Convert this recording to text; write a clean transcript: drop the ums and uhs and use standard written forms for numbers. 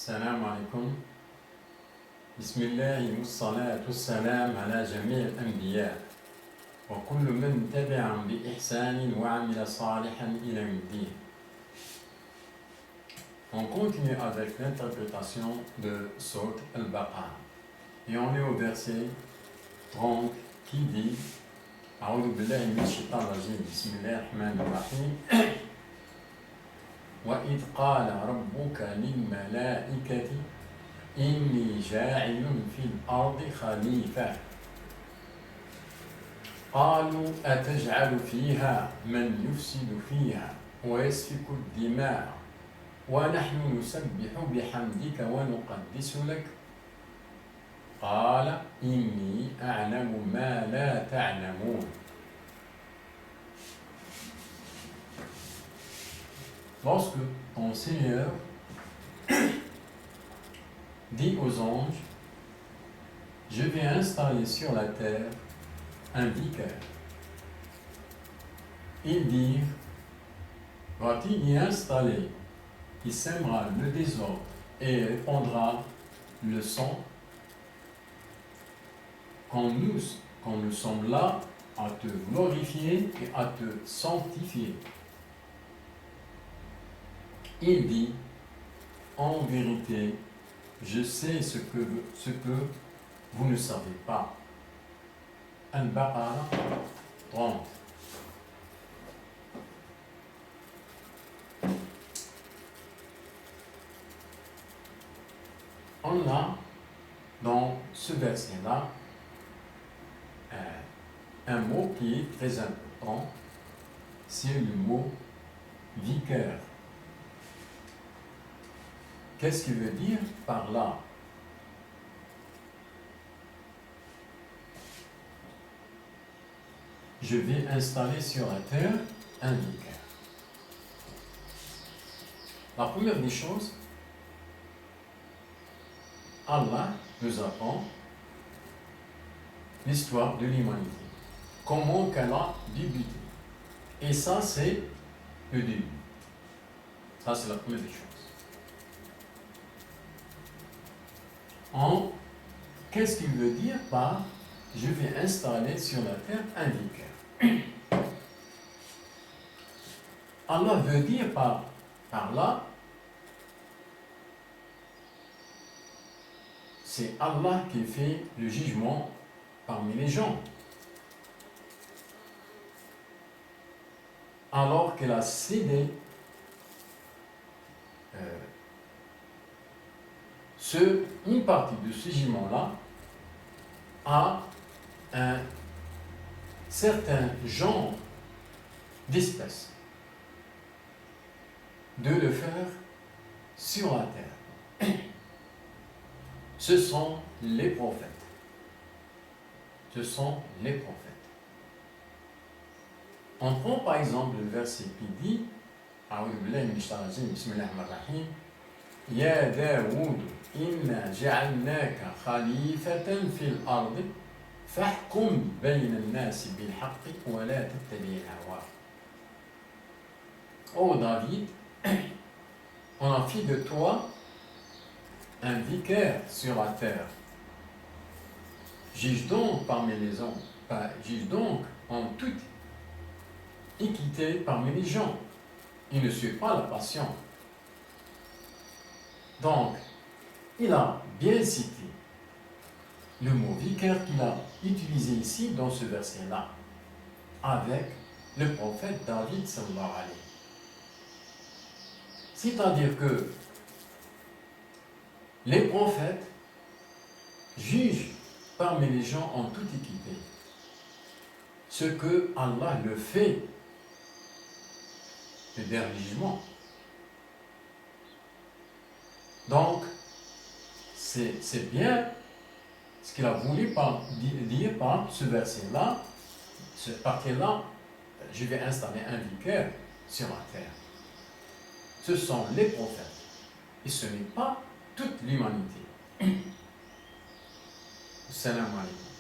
السلام عليكم. بسم الله والصلاة والسلام على جميع الأنبياء وكل من تبعهم بإحسان وعمل صالحا إلى يوم الدين. On continue avec l'interprétation de Sourate Al-Baqarah et on est au verset 30 qui dit أعوذ بالله من الشيطان الرجيم بسم الله الرحمن الرحيم وإذ قال ربك للملائكة إني جاعل في الأرض خليفة قالوا أتجعل فيها من يفسد فيها ويسفك الدماء ونحن نسبح بحمدك ونقدس لك قال إني أعلم ما لا تعلمون. Lorsque ton Seigneur dit aux anges, je vais installer sur la terre un vicaire. Ils dirent, va-t-il y installer? Il sèmera le désordre et répandra le sang. Quand nous sommes là à te glorifier et à te sanctifier. Il dit, en vérité, je sais ce que vous ne savez pas. Al-Baqarah 30. On a dans ce verset-là un mot qui est très important, c'est le mot vicaire. Qu'est-ce qu'il veut dire par là? Je vais installer sur la terre un vicaire. La première des choses, Allah nous apprend l'histoire de l'humanité. Comment qu'elle a débuté. Et ça, c'est le début. Ça, c'est la première des choses. Qu'est-ce qu'il veut dire par je vais installer sur la terre un vicaire? Allah veut dire par là, c'est Allah qui fait le jugement parmi les gens. Alors qu'elle a cédé une partie de ce jugement-là à un certain genre d'espèces, de le faire sur la terre. Ce sont les prophètes. Ce sont les prophètes. On prend par exemple le verset qui dit أعوذ بالله من الشيطان الرجيم بسم الله الرحمن الرحيم يا داود إنا جعلناك خليفة في الأرض فاحكم بين الناس بالحق ولا تتبع الهوى. Ô David, on a fait de toi un vicaire sur la terre. Juge donc parmi les hommes, juge donc en toute équité parmi les gens. Il ne suit pas la passion. Donc, il a bien cité le mot vicaire qu'il a utilisé ici dans ce verset-là, avec le prophète David sallallahu alayhi. C'est-à-dire que les prophètes jugent parmi les gens en toute équité. Ce que Allah le fait, le dernier jugement. Donc, c'est bien ce qu'il a voulu dire par ce verset-là, cette partie-là, je vais installer un vicaire sur la terre. Ce sont les prophètes. Et ce n'est pas toute l'humanité. Salam alaikum.